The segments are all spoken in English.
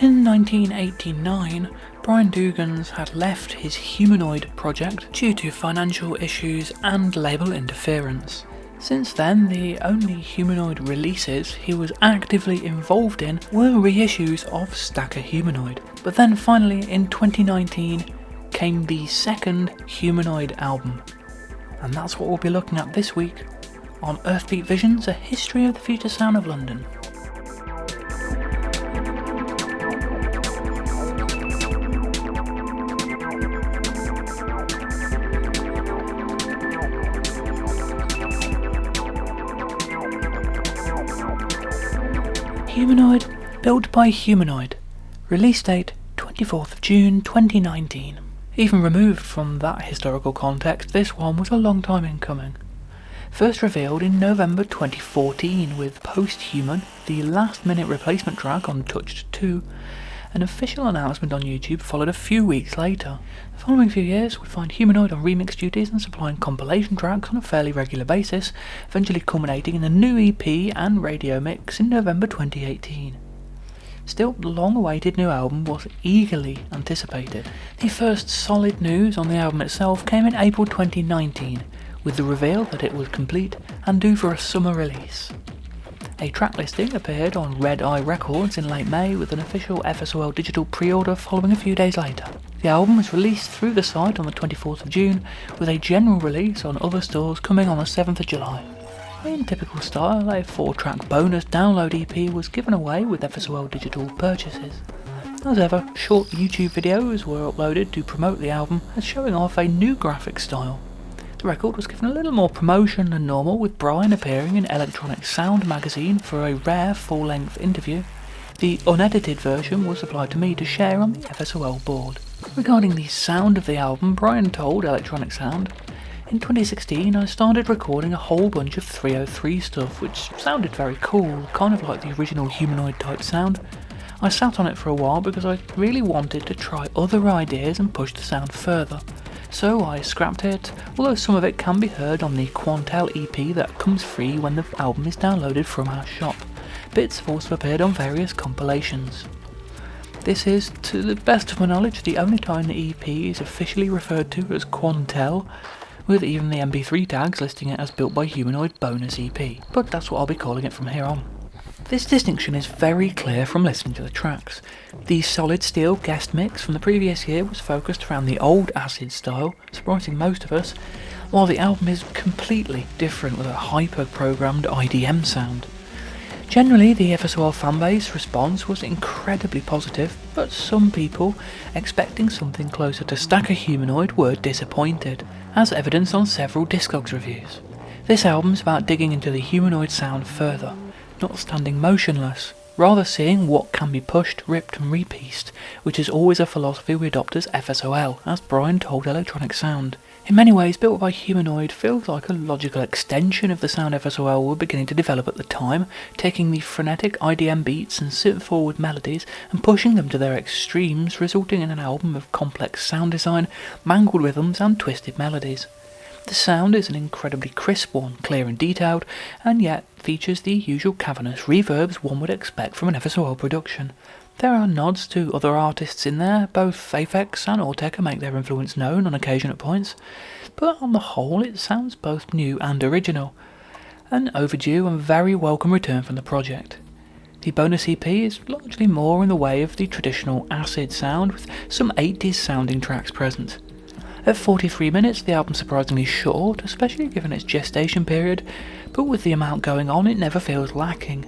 In 1989, Brian Dougans had left his Humanoid project due to financial issues and label interference. Since then, the only Humanoid releases he was actively involved in were reissues of Stacker Humanoid. But then finally in 2019 came the second Humanoid album. And that's what we'll be looking at this week on Earthbeat Visions, A History of the Future Sound of London. Humanoid, built by Humanoid. Release date 24th of June 2019. Even removed from that historical context, this one was a long time in coming. First revealed in November 2014 with Post-Human, the last-minute replacement track on Touched 2. An official announcement on YouTube followed a few weeks later. The following few years would find Humanoid on remix duties and supplying compilation tracks on a fairly regular basis, eventually culminating in a new EP and radio mix in November 2018. Still, the long-awaited new album was eagerly anticipated. The first solid news on the album itself came in April 2019, with the reveal that it was complete and due for a summer release. A track listing appeared on Red Eye Records in late May, with an official FSOL digital pre-order following a few days later. The album was released through the site on the 24th of June, with a general release on other stores coming on the 7th of July. In typical style, a 4-track bonus download EP was given away with FSOL digital purchases. As ever, short YouTube videos were uploaded to promote the album as showing off a new graphic style. The record was given a little more promotion than normal, with Brian appearing in Electronic Sound magazine for a rare full-length interview. The unedited version was supplied to me to share on the FSOL board. Regarding the sound of the album, Brian told Electronic Sound, "In 2016 I started recording a whole bunch of 303 stuff, which sounded very cool, kind of like the original Humanoid type sound. I sat on it for a while because I really wanted to try other ideas and push the sound further. So I scrapped it, although some of it can be heard on the Quantel EP that comes free when the album is downloaded from our shop. Bits have also appeared on various compilations. This is, to the best of my knowledge, the only time the EP is officially referred to as Quantel, with even the MP3 tags listing it as Built by Humanoid Bonus EP, but that's what I'll be calling it from here on. This distinction is very clear from listening to the tracks. The Solid Steel guest mix from the previous year was focused around the old acid style, surprising most of us, while the album is completely different with a hyper-programmed IDM sound. Generally, the FSOL fanbase response was incredibly positive, but some people, expecting something closer to Stacker Humanoid, were disappointed, as evidenced on several Discogs reviews. This album is about digging into the Humanoid sound further, not standing motionless, rather seeing what can be pushed, ripped and repieced, which is always a philosophy we adopt as FSOL, as Brian told Electronic Sound. In many ways, Built by Humanoid feels like a logical extension of the sound FSOL were beginning to develop at the time, taking the frenetic IDM beats and synth-forward melodies and pushing them to their extremes, resulting in an album of complex sound design, mangled rhythms and twisted melodies. The sound is an incredibly crisp one, clear and detailed, and yet features the usual cavernous reverbs one would expect from an FSOL production. There are nods to other artists in there, both Aphex and Autechre make their influence known on occasion at points, but on the whole it sounds both new and original. An overdue and very welcome return from the project. The bonus EP is largely more in the way of the traditional acid sound, with some 80s sounding tracks present. At 43 minutes, the album's surprisingly short, especially given its gestation period, but with the amount going on, it never feels lacking.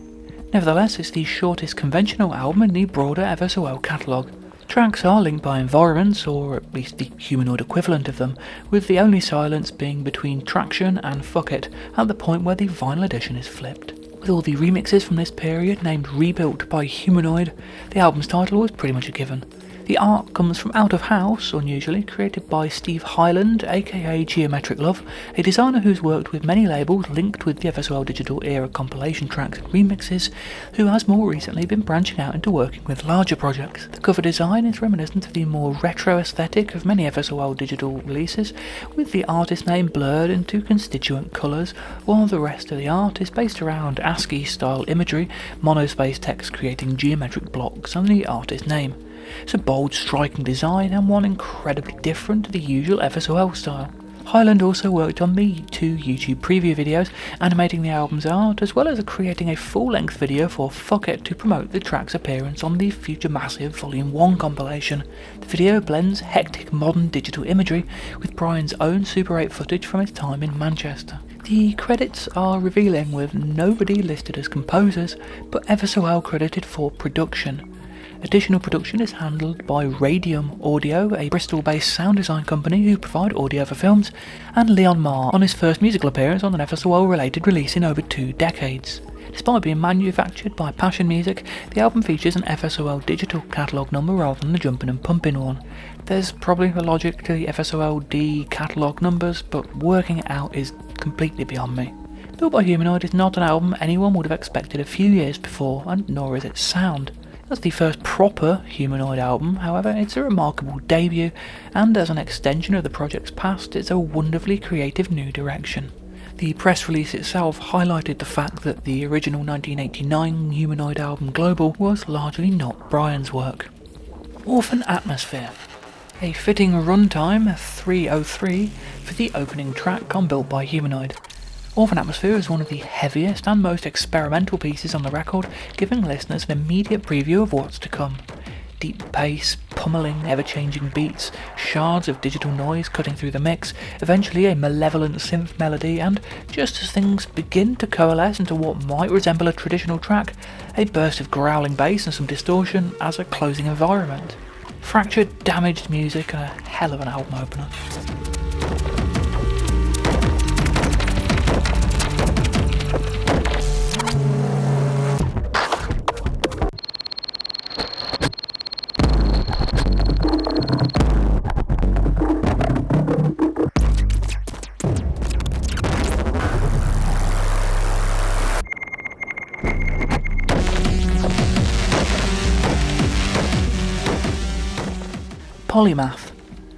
Nevertheless, it's the shortest conventional album in the broader FSOL catalogue. Tracks are linked by environments, or at least the humanoid equivalent of them, with the only silence being between Traction and Fuck It, at the point where the vinyl edition is flipped. With all the remixes from this period named Rebuilt by Humanoid, the album's title was pretty much a given. The art comes from Out of House, unusually, created by Steve Hyland, aka Geometric Love, a designer who's worked with many labels linked with the FSOL Digital era compilation tracks and remixes, who has more recently been branching out into working with larger projects. The cover design is reminiscent of the more retro aesthetic of many FSOL Digital releases, with the artist name blurred into constituent colours, while the rest of the art is based around ASCII-style imagery, monospace text creating geometric blocks, and the artist name. It's a bold, striking design and one incredibly different to the usual FSOL style. Hyland also worked on the 2 YouTube preview videos, animating the album's art, as well as creating a full-length video for Fuck It to promote the track's appearance on the Future Massive Volume 1 compilation. The video blends hectic modern digital imagery with Brian's own Super 8 footage from his time in Manchester. The credits are revealing, with nobody listed as composers, but FSOL credited for production. Additional production is handled by Radium Audio, a Bristol-based sound design company who provide audio for films, and Leon Marr on his first musical appearance on an FSOL-related release in over 2 decades. Despite being manufactured by Passion Music, the album features an FSOL digital catalogue number rather than the jumping and pumping one. There's probably a logic to the FSOL-D catalogue numbers, but working it out is completely beyond me. Built by Humanoid is not an album anyone would have expected a few years before, and nor is its sound. As the first proper Humanoid album, however, it's a remarkable debut, and as an extension of the project's past, it's a wonderfully creative new direction. The press release itself highlighted the fact that the original 1989 Humanoid album Global was largely not Brian's work. Orphan Atmosphere. A fitting runtime, 3:03, for the opening track on Built by Humanoid. Orphan Atmosphere is one of the heaviest and most experimental pieces on the record, giving listeners an immediate preview of what's to come. Deep bass, pummeling, ever-changing beats, shards of digital noise cutting through the mix, eventually a malevolent synth melody, and just as things begin to coalesce into what might resemble a traditional track, a burst of growling bass and some distortion as a closing environment. Fractured, damaged music and a hell of an album opener. Polymath.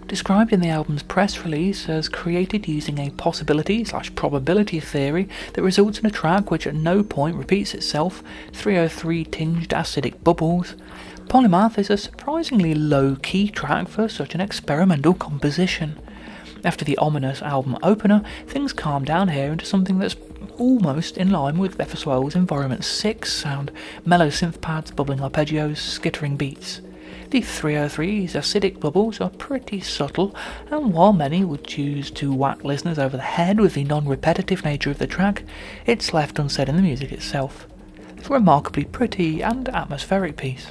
Described in the album's press release as created using a possibility/probability theory that results in a track which at no point repeats itself, 303 tinged acidic bubbles, Polymath is a surprisingly low-key track for such an experimental composition. After the ominous album opener, things calm down here into something that's almost in line with FSOL's Environment 6 sound, mellow synth pads, bubbling arpeggios, skittering beats. The 303's acidic bubbles are pretty subtle, and while many would choose to whack listeners over the head with the non-repetitive nature of the track, it's left unsaid in the music itself. It's a remarkably pretty and atmospheric piece.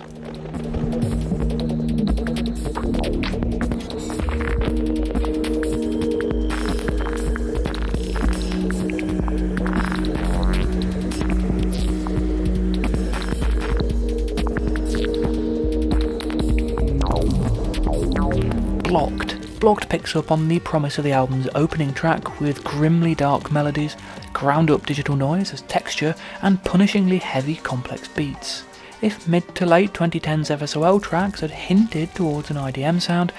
Blocked picks up on the promise of the album's opening track with grimly dark melodies, ground-up digital noise as texture, and punishingly heavy complex beats. If mid to late 2010s FSOL tracks had hinted towards an IDM sound,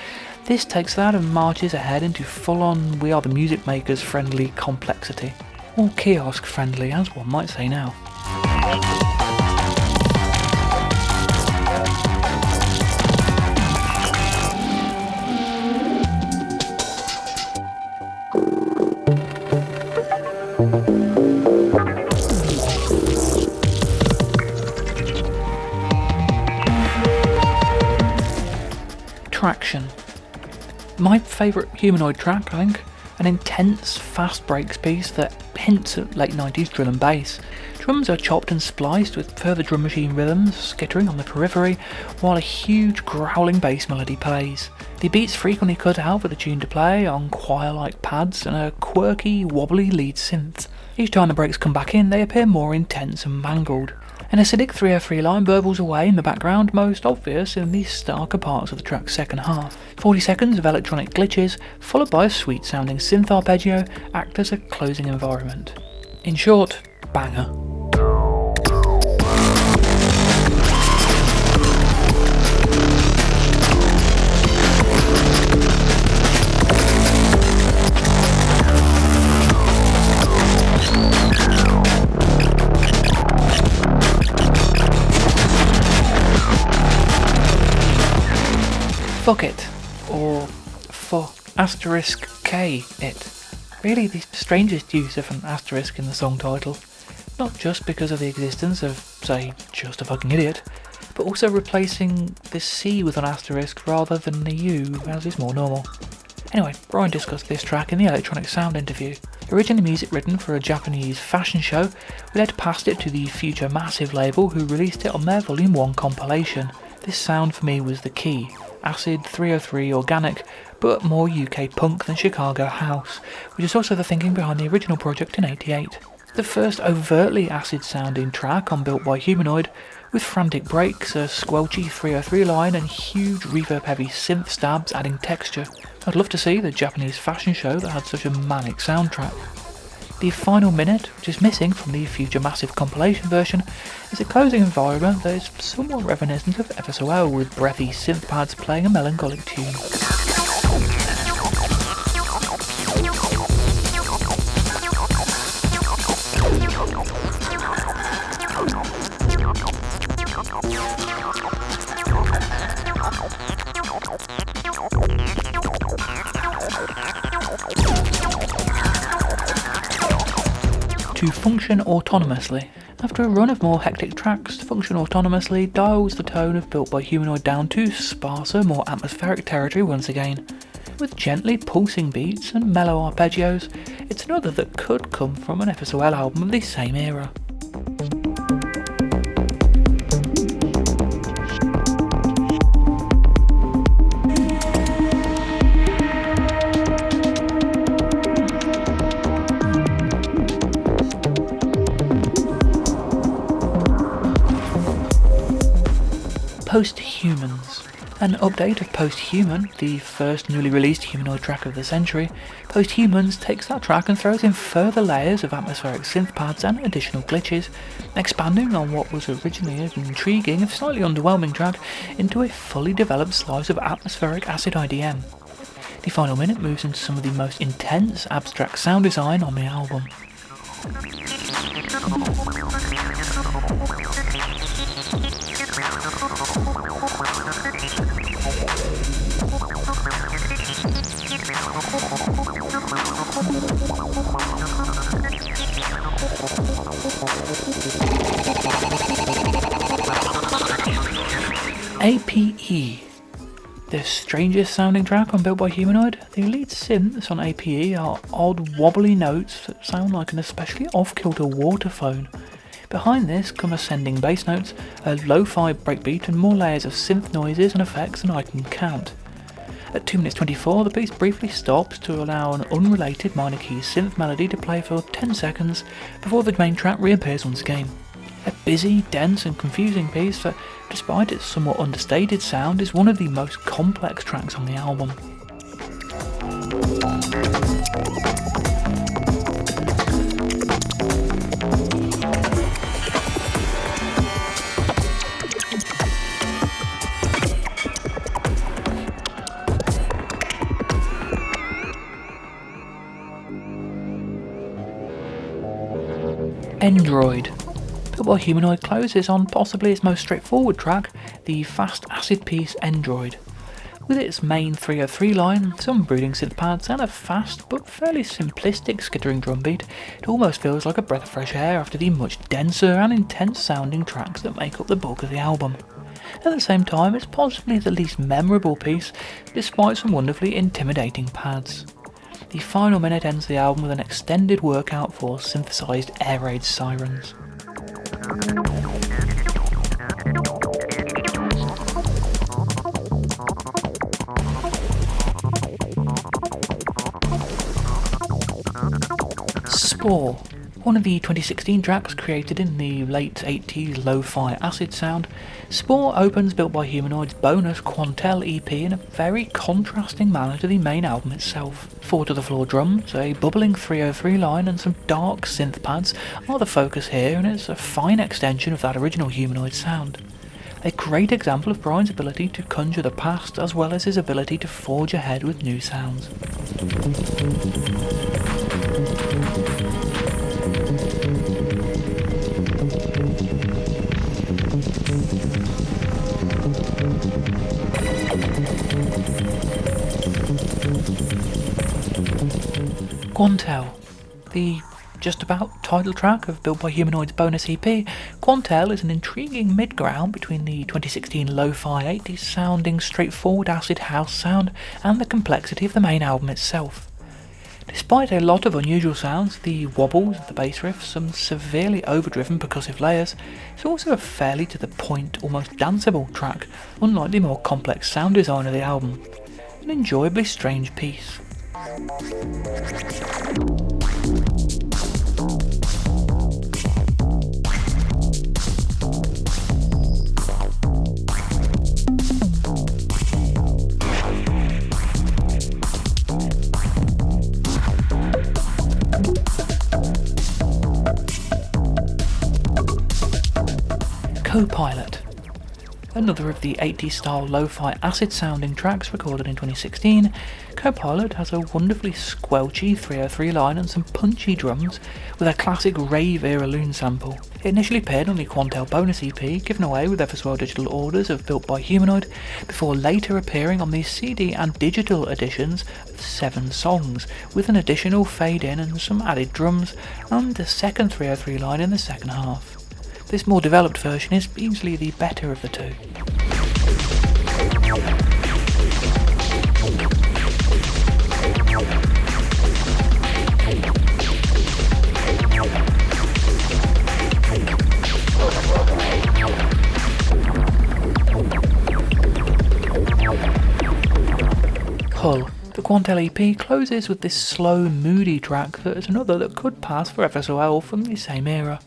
this takes that and marches ahead into full-on We Are the Music Makers friendly complexity. Or kiosk friendly, as one might say now. Traction. My favourite Humanoid track, I think. An intense, fast breaks piece that hints at late 90s drill and bass. Drums are chopped and spliced with further drum machine rhythms skittering on the periphery, while a huge growling bass melody plays. The beats frequently cut out for the tune to play on choir-like pads and a quirky, wobbly lead synth. Each time the breaks come back in, they appear more intense and mangled. An acidic 303 line burbles away in the background, most obvious in the starker parts of the track's second half. 40 seconds of electronic glitches, followed by a sweet sounding synth arpeggio, act as a closing environment. In short, banger. Fuck it, or *K it. Really the strangest use of an asterisk in the song title, not just because of the existence of, say, just a fucking idiot, but also replacing the C with an asterisk rather than the U, as is more normal. Anyway, Brian discussed this track in the Electronic Sound interview. Originally music written for a Japanese fashion show, we led past it to the Future Massive label who released it on their Volume 1 compilation. This sound for me was the key. Acid 303 organic, but more UK punk than Chicago house, which is also the thinking behind the original project in '88. The first overtly acid sounding track on Built by Humanoid, with frantic breaks, a squelchy 303 line and huge reverb heavy synth stabs adding texture. I'd love to see the Japanese fashion show that had such a manic soundtrack. The final minute, which is missing from the Future Massive compilation version, is a closing environment that is somewhat reminiscent of FSOL, with breathy synth pads playing a melancholic tune. To function autonomously. After a run of more hectic tracks, To Function Autonomously dials the tone of Built by Humanoid down to sparser, more atmospheric territory once again. With gently pulsing beats and mellow arpeggios, it's another that could come from an FSOL album of the same era. Posthumans. An update of Posthuman, the first newly released Humanoid track of the century. Posthumans takes that track and throws in further layers of atmospheric synth pads and additional glitches, expanding on what was originally an intriguing, if slightly underwhelming track into a fully developed slice of atmospheric acid IDM. The final minute moves into some of the most intense abstract sound design on the album. APE. The strangest sounding track on Built by Humanoid. The lead synths on APE are odd wobbly notes that sound like an especially off-kilter waterphone. Behind this come ascending bass notes, a lo-fi breakbeat and more layers of synth noises and effects than I can count. At 2 minutes 24 the piece briefly stops to allow an unrelated minor keys synth melody to play for 10 seconds before the main track reappears once again. A busy, dense and confusing piece that, despite its somewhat understated sound, is one of the most complex tracks on the album. Android. Built by Humanoid closes on possibly its most straightforward track, the fast acid piece Android. With its main 303 line, some brooding synth pads and a fast but fairly simplistic skittering drum beat, it almost feels like a breath of fresh air after the much denser and intense sounding tracks that make up the bulk of the album. At the same time, it's possibly the least memorable piece, despite some wonderfully intimidating pads. The final minute ends the album with an extended workout for synthesized air raid sirens. Spore. One of the 2016 tracks created in the late 80s lo-fi acid sound, Spore opens Built by Humanoid's bonus Quantel EP in a very contrasting manner to the main album itself. 4-to-the-floor drums, a bubbling 303 line and some dark synth pads are the focus here, and it's a fine extension of that original Humanoid sound. A great example of Brian's ability to conjure the past as well as his ability to forge ahead with new sounds. Quantel, the just about title track of Built by Humanoid's bonus EP, Quantel is an intriguing mid-ground between the 2016 lo-fi 80s sounding straightforward acid house sound and the complexity of the main album itself. Despite a lot of unusual sounds, the wobbles of the bass riff, some severely overdriven percussive layers, it's also a fairly to the point, almost danceable track, unlike the more complex sound design of the album. An enjoyably strange piece. Co-Pilot, another of the 80s style lo-fi acid sounding tracks recorded in 2016, Co-Pilot has a wonderfully squelchy 303 line and some punchy drums with a classic rave era loon sample. It initially appeared on the Quantel bonus EP given away with Everswell digital orders of Built by Humanoid, before later appearing on the CD and digital editions of 7 songs, with an additional fade in and some added drums, and a second 303 line in the second half. This more developed version is easily the better of the two. Hull. The Quantel EP closes with this slow, moody track that is another that could pass for FSOL from the same era.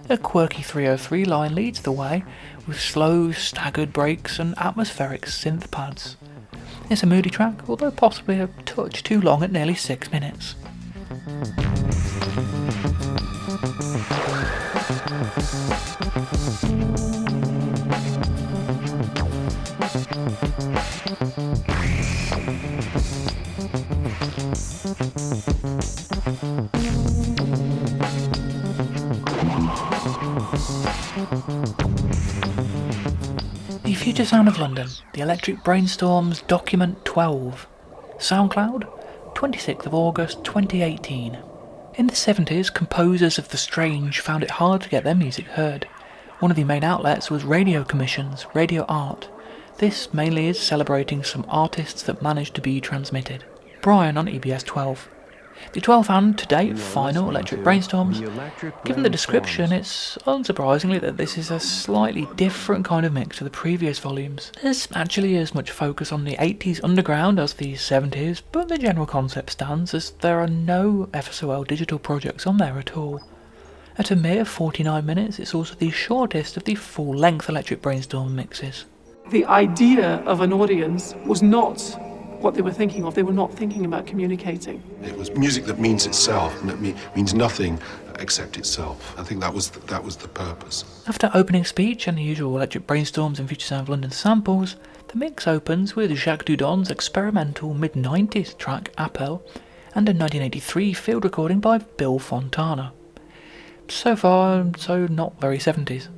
A quirky 303 line leads the way, with slow, staggered breaks and atmospheric synth pads. It's a moody track, although possibly a touch too long at nearly 6 minutes. The Future Sound of London, the Electric Brainstorm's Document 12. Soundcloud, 26th of August 2018. In the 70s, composers of the strange found it hard to get their music heard. One of the main outlets was radio commissions, radio art. This mainly is celebrating some artists that managed to be transmitted. Brian on EBS 12. The 12th and, to date, final Electric Brainstorms. Given the description, it's unsurprisingly that this is a slightly different kind of mix to the previous volumes. There's actually as much focus on the 80s underground as the 70s, but the general concept stands as there are no FSOL digital projects on there at all. At a mere 49 minutes, it's also the shortest of the full-length Electric Brainstorm mixes. The idea of an audience was not what they were thinking of. They were not thinking about communicating. It was music that means itself and that means nothing except itself. I think that was the purpose. After opening speech and the usual Electric Brainstorms and Future Sound of London samples, the mix opens with Jacques Dudon's experimental mid-90s track Appel and a 1983 field recording by Bill Fontana. So far, so not very 70s.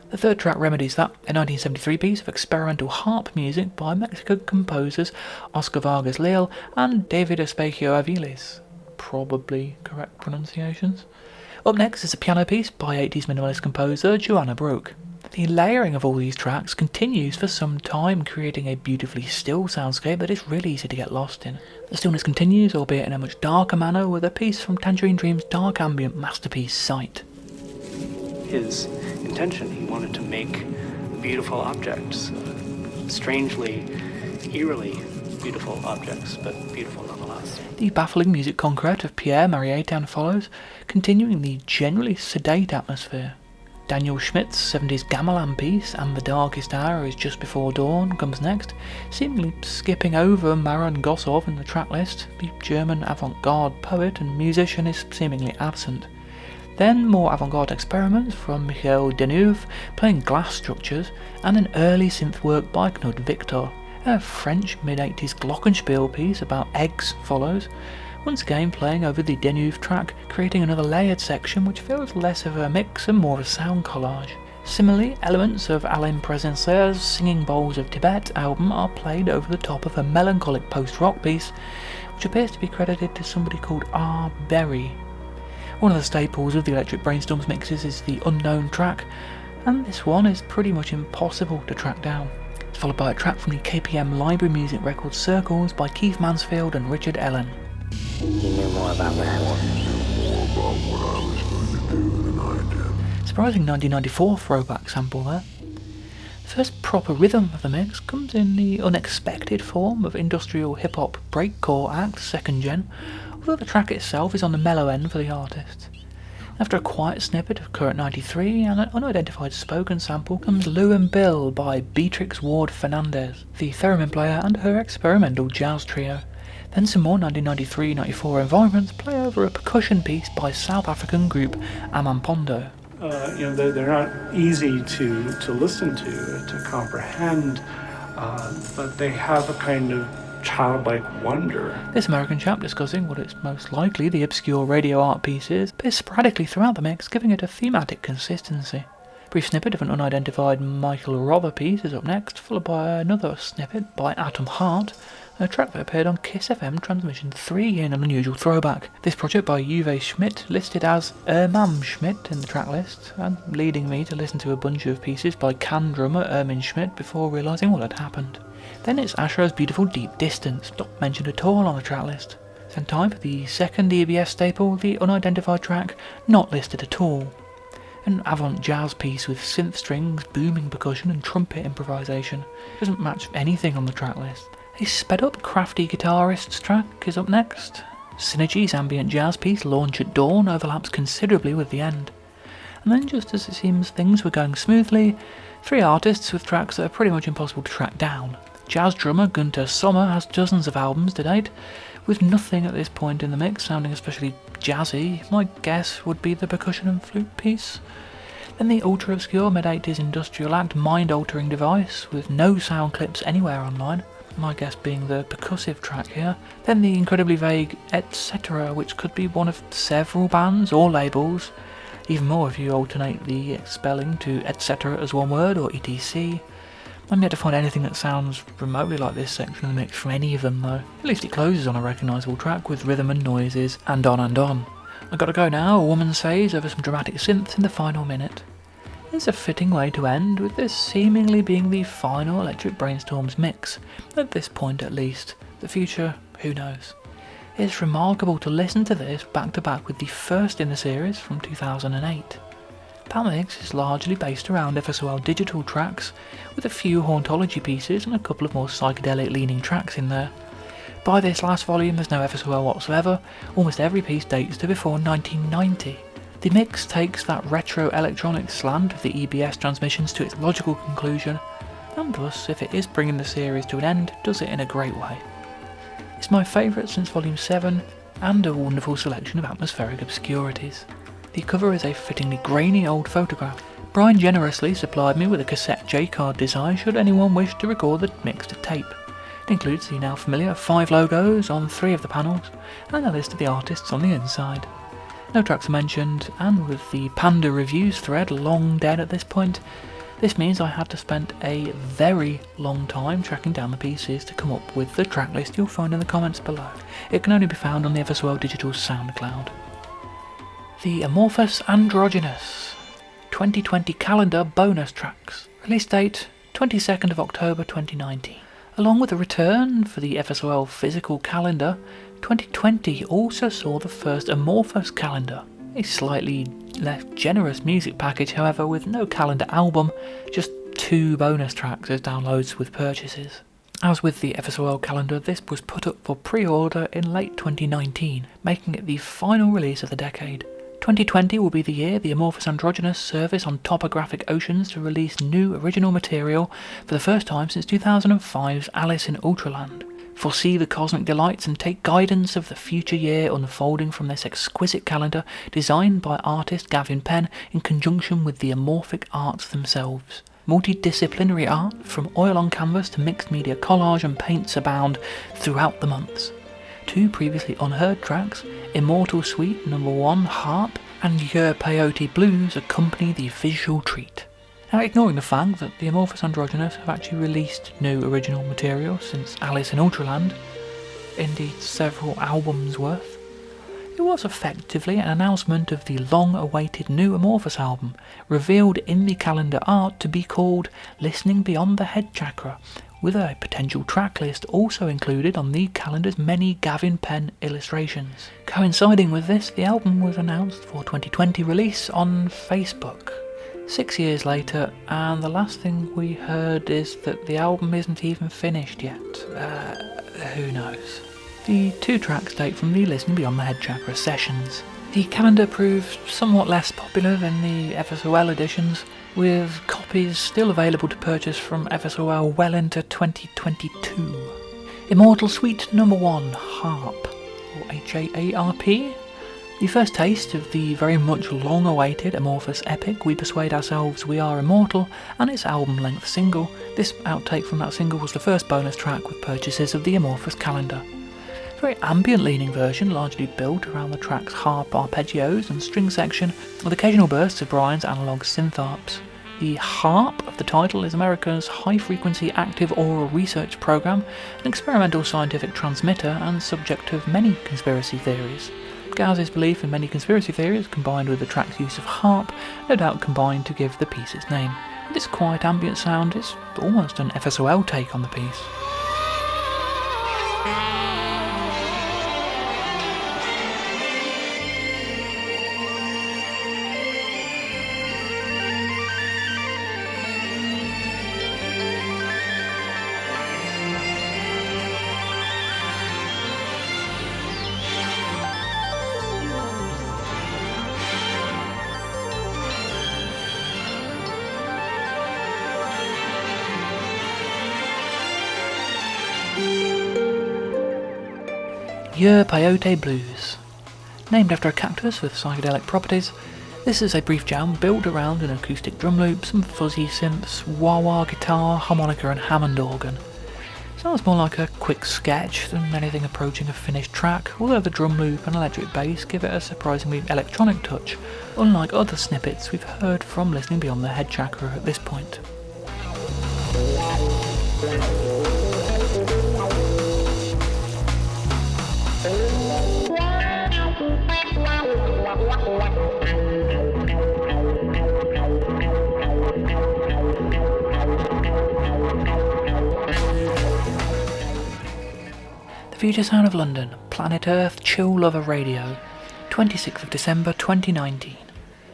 The third track remedies that, a 1973 piece of experimental harp music by Mexican composers Oscar Vargas Leal and David Espejo Aviles. Probably correct pronunciations. Up next is a piano piece by 80s minimalist composer Joanna Brooke. The layering of all these tracks continues for some time, creating a beautifully still soundscape that is really easy to get lost in. The stillness continues, albeit in a much darker manner, with a piece from Tangerine Dream's dark ambient masterpiece Sight. His intention, he wanted to make beautiful objects, strangely, eerily beautiful objects, but beautiful nonetheless. The baffling music concrete of Pierre Maritain follows, continuing the generally sedate atmosphere. Daniel Schmidt's 70s gamelan piece, And the Darkest Hour is Just Before Dawn, comes next, seemingly skipping over Maron Gossov in the tracklist. The German avant-garde poet and musician is seemingly absent. Then more avant-garde experiments from Michael Deneuve, playing glass structures, and an early synth work by Knud Victor. A French mid-80s glockenspiel piece about eggs follows, once again playing over the Deneuve track, creating another layered section which feels less of a mix and more of a sound collage. Similarly, elements of Alain Presenceur's Singing Bowls of Tibet album are played over the top of a melancholic post-rock piece, which appears to be credited to somebody called R. Berry. One of the staples of the Electric Brainstorms mixes is the Unknown track, and this one is pretty much impossible to track down. It's followed by a track from the KPM Library Music record Circles by Keith Mansfield and Richard Ellen. He knew more about that. Surprising 1994 throwback sample there. The first proper rhythm of the mix comes in the unexpected form of industrial hip-hop breakcore act 2nd Gen, although the track itself is on the mellow end for the artist. After a quiet snippet of Current 93 and an unidentified spoken sample comes Lou and Bill by Beatrix Ward Fernandez, the theremin player and her experimental jazz trio. Then some more 1993-94 environments play over a percussion piece by South African group Amampondo. They're not easy to listen to comprehend, but they have a kind of childlike wonder. This American chap discussing what is most likely the obscure radio art piece is, appears sporadically throughout the mix, giving it a thematic consistency. A brief snippet of an unidentified Michael Rother piece is up next, followed by another snippet by Atom Heart, a track that appeared on Kiss FM Transmission 3 in an unusual throwback. This project by Uwe Schmidt, listed as Ermam Schmidt in the track list, and leading me to listen to a bunch of pieces by can drummer Ermin Schmidt before realising what had happened. Then it's Asher's Beautiful Deep Distance, not mentioned at all on the track list. Then time for the second EBS staple, the unidentified track, not listed at all. An avant jazz piece with synth strings, booming percussion and trumpet improvisation. Doesn't match anything on the track list. A sped up crafty guitarist's track is up next. Synergy's ambient jazz piece Launch at Dawn overlaps considerably with the end. And then just as it seems things were going smoothly, 3 artists with tracks that are pretty much impossible to track down. Jazz drummer Gunter Sommer has dozens of albums to date, with nothing at this point in the mix sounding especially jazzy. My guess would be the percussion and flute piece. Then the ultra-obscure mid-80s industrial act Mind Altering Device, with no sound clips anywhere online, my guess being the percussive track here. Then the incredibly vague Etc., which could be one of several bands or labels, even more if you alternate the spelling to Etc. as one word or ETC. I'm yet to find anything that sounds remotely like this section of the mix from any of them though. At least it closes on a recognisable track with rhythm and noises, and on and on. I gotta go now, a woman says, over some dramatic synths in the final minute. It's a fitting way to end, with this seemingly being the final Electric Brainstorms mix, at this point at least. The future, who knows. It's remarkable to listen to this back to back with the first in the series from 2008. That mix is largely based around FSOL digital tracks, with a few hauntology pieces and a couple of more psychedelic leaning tracks in there. By this last volume there's no FSOL whatsoever, almost every piece dates to before 1990. The mix takes that retro electronic slant of the EBS transmissions to its logical conclusion, and thus, if it is bringing the series to an end, does it in a great way. It's my favourite since volume 7, and a wonderful selection of atmospheric obscurities. The cover is a fittingly grainy old photograph. Brian generously supplied me with a cassette J-card design should anyone wish to record the mix to tape. It includes the now familiar 5 logos on 3 of the panels, and a list of the artists on the inside. No tracks are mentioned, and with the Panda Reviews thread long dead at this point, this means I had to spend a very long time tracking down the pieces to come up with the track list you'll find in the comments below. It can only be found on the FSOL Digital Soundcloud. The Amorphous Androgynous 2020 calendar bonus tracks. Release date 22nd of October 2019. Along with a return for the FSOL physical calendar, 2020 also saw the first Amorphous calendar, a slightly less generous music package however, with no calendar album, just 2 bonus tracks as downloads with purchases. As with the FSOL calendar, this was put up for pre-order in late 2019, making it the final release of the decade. 2020 will be the year the Amorphous Androgynous service on Topographic Oceans to release new original material for the first time since 2005's Alice in Ultraland. Foresee the cosmic delights and take guidance of the future year unfolding from this exquisite calendar designed by artist Gavin Penn in conjunction with the Amorphic arts themselves. Multidisciplinary art, from oil on canvas to mixed media collage and paints, abound throughout the months. 2 previously unheard tracks, Immortal Suite No. 1 Harp and Yer Peyote Blues, accompany the visual treat. Now, ignoring the fact that the Amorphous Androgynous have actually released new original material since Alice in Ultraland, indeed several albums worth, it was effectively an announcement of the long-awaited new Amorphous album, revealed in the calendar art to be called Listening Beyond the Head Chakra, with a potential track list also included on the calendar's many Gavin Penn illustrations. Coinciding with this, the album was announced for 2020 release on Facebook. 6 years later, and the last thing we heard is that the album isn't even finished yet. Who knows? The 2 tracks date from the Listening Beyond the Head Chakra sessions. The calendar proved somewhat less popular than the FSOL editions, with copies still available to purchase from FSOL well into 2022. Immortal Suite No. 1 Harp, or HAARP. The first taste of the very much long-awaited Amorphous epic We Persuade Ourselves We Are Immortal and its album-length single. This outtake from that single was the first bonus track with purchases of the Amorphous calendar. A very ambient-leaning version, largely built around the track's harp arpeggios and string section, with occasional bursts of Brian's analogue synth harps. The harp of the title is America's high-frequency active aural research program, an experimental scientific transmitter and subject of many conspiracy theories. Gaz's belief in many conspiracy theories, combined with the track's use of harp, no doubt combined to give the piece its name. With this quiet ambient sound, it's almost an FSOL take on the piece. Yer Peyote Blues. Named after a cactus with psychedelic properties, this is a brief jam built around an acoustic drum loop, some fuzzy synths, wah-wah guitar, harmonica and Hammond organ. Sounds more like a quick sketch than anything approaching a finished track, although the drum loop and electric bass give it a surprisingly electronic touch, unlike other snippets we've heard from Listening Beyond the Head Chakra at this point. The Future Sound of London, Planet Earth, Chill Lover Radio, 26th of December 2019.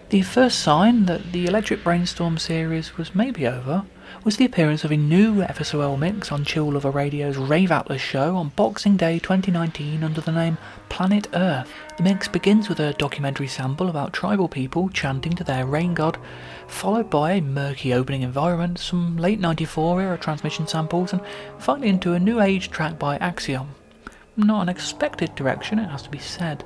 The first sign that the Electric Brainstorm series was maybe over was the appearance of a new FSOL mix on Chill Lover Radio's Rave Atlas show on Boxing Day 2019 under the name Planet Earth. The mix begins with a documentary sample about tribal people chanting to their rain god, followed by a murky opening environment, some late 94 era transmission samples, and finally into a new age track by Axiom. Not an expected direction, it has to be said.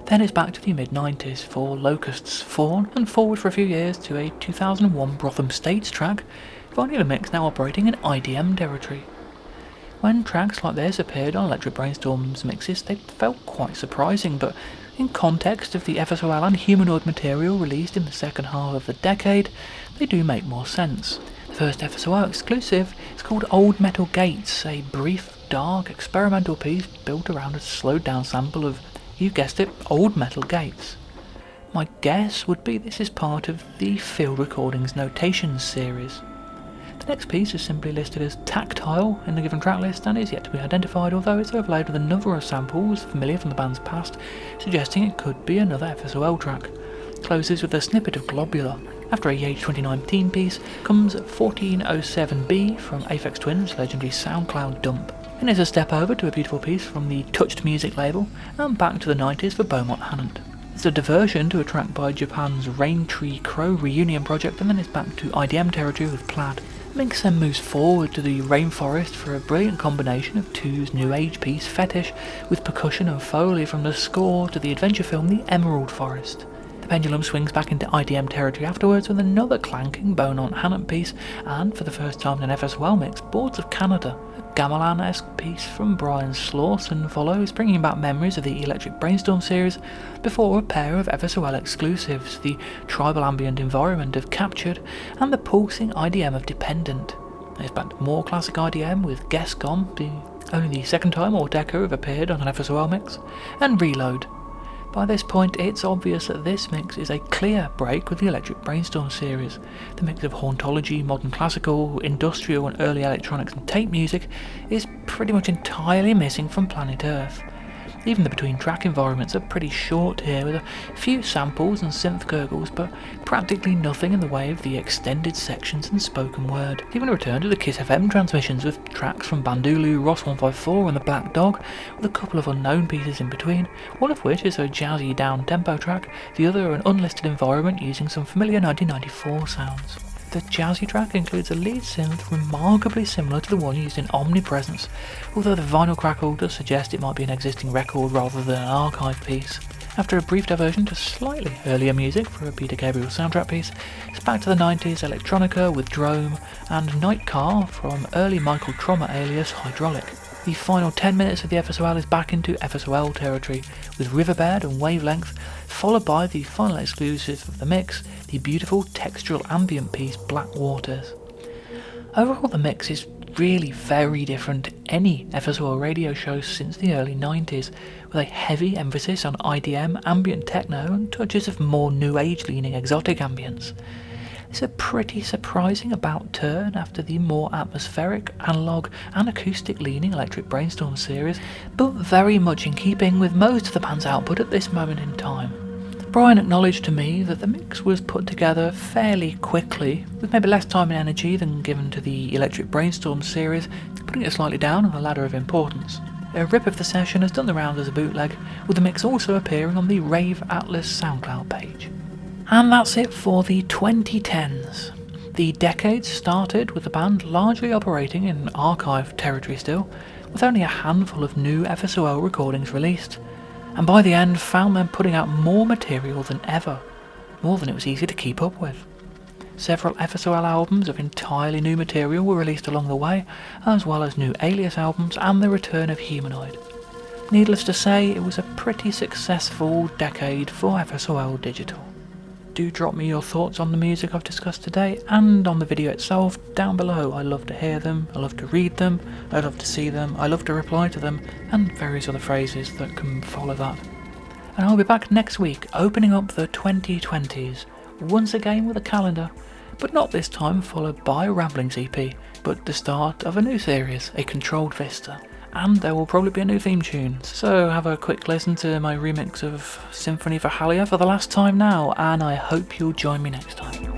Then it's back to the mid-90s for Locust's Fawn, and forward for a few years to a 2001 Brotham States track, finally the mix now operating in IDM territory. When tracks like this appeared on Electric Brainstorm's mixes, they felt quite surprising, but in context of the FSOL and Humanoid material released in the second half of the decade, they do make more sense. The first FSOL exclusive is called Old Metal Gates, a brief, dark, experimental piece built around a slowed down sample of, you guessed it, Old Metal Gates. My guess would be this is part of the Field Recordings Notations series. The next piece is simply listed as Tactile in the given track list and is yet to be identified, although it's overlaid with a number of samples familiar from the band's past, suggesting it could be another FSOL track. It closes with a snippet of Globular, After a Yage 2019 piece comes 1407B from Aphex Twin's legendary Soundcloud dump. And it's a step over to a beautiful piece from the Touched Music label, and back to the 90s for Beaumont Hannant. It's a diversion to a track by Japan's Raintree Crow reunion project, and then it's back to IDM territory with Plaid. Minx then moves forward to the rainforest for a brilliant combination of Two's new age piece Fetish with percussion and foley from the score to the adventure film The Emerald Forest. The pendulum swings back into IDM territory afterwards with another clanking Beaumont Hannant piece, and for the first time in an FSOL mix, Boards of Canada, a gamelan-esque piece from Brian Slauson follows, bringing back memories of the Electric Brainstorm series, before a pair of FSOL exclusives, the tribal ambient environment of Captured and the pulsing IDM of Dependent. It's back to more classic IDM with Gescom, only the second time Ordeca have appeared on an FSOL mix, and Reload. By this point, it's obvious that this mix is a clear break with the Electric Brainstorm series. The mix of hauntology, modern classical, industrial and early electronics and tape music is pretty much entirely missing from Planet Earth. Even the between-track environments are pretty short here, with a few samples and synth gurgles, but practically nothing in the way of the extended sections and spoken word. Even a return to the Kiss FM transmissions with tracks from Bandulu, Ross 154 and The Black Dog, with a couple of unknown pieces in between, one of which is a jazzy down-tempo track, the other an unlisted environment using some familiar 1994 sounds. The jazzy track includes a lead synth remarkably similar to the one used in Omnipresence, although the vinyl crackle does suggest it might be an existing record rather than an archive piece. After a brief diversion to slightly earlier music for a Peter Gabriel soundtrack piece, it's back to the 90s electronica with Drome and Night Car from early Michael Trommer alias Hydraulic. The final 10 minutes of the FSOL is back into FSOL territory, with Riverbed and Wavelength, followed by the final exclusive of the mix, the beautiful textural ambient piece Black Waters. Overall, the mix is really very different to any FSOL radio show since the early 90s, with a heavy emphasis on IDM, ambient techno and touches of more new age leaning exotic ambience. It's a pretty surprising about turn after the more atmospheric, analogue and acoustic leaning Electric Brainstorm series, but very much in keeping with most of the band's output at this moment in time. Brian acknowledged to me that the mix was put together fairly quickly, with maybe less time and energy than given to the Electric Brainstorm series, putting it slightly down on the ladder of importance. A rip of the session has done the rounds as a bootleg, with the mix also appearing on the Rave Atlas SoundCloud page. And that's it for the 2010s. The decade started with the band largely operating in archive territory still, with only a handful of new FSOL recordings released, and by the end found them putting out more material than ever, more than it was easy to keep up with. Several FSOL albums of entirely new material were released along the way, as well as new Alias albums and the return of Humanoid. Needless to say, it was a pretty successful decade for FSOL Digital. Do drop me your thoughts on the music I've discussed today and on the video itself down below. I love to hear them, I love to read them, I love to see them, I love to reply to them, and various other phrases that can follow that. And I'll be back next week opening up the 2020s, once again with a calendar, but not this time followed by a Ramblings EP, but the start of a new series, a Controlled Vista. And there will probably be a new theme tune, so have a quick listen to my remix of Symphony for Halia for the last time now, and I hope you'll join me next time.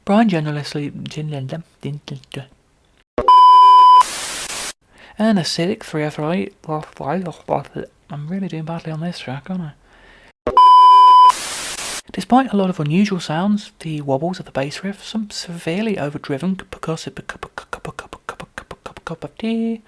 Brian generously an acidic 303. I'm really doing badly on this track, aren't I? Despite a lot of unusual sounds, the wobbles of the bass riff, some severely overdriven percussive cup of tea,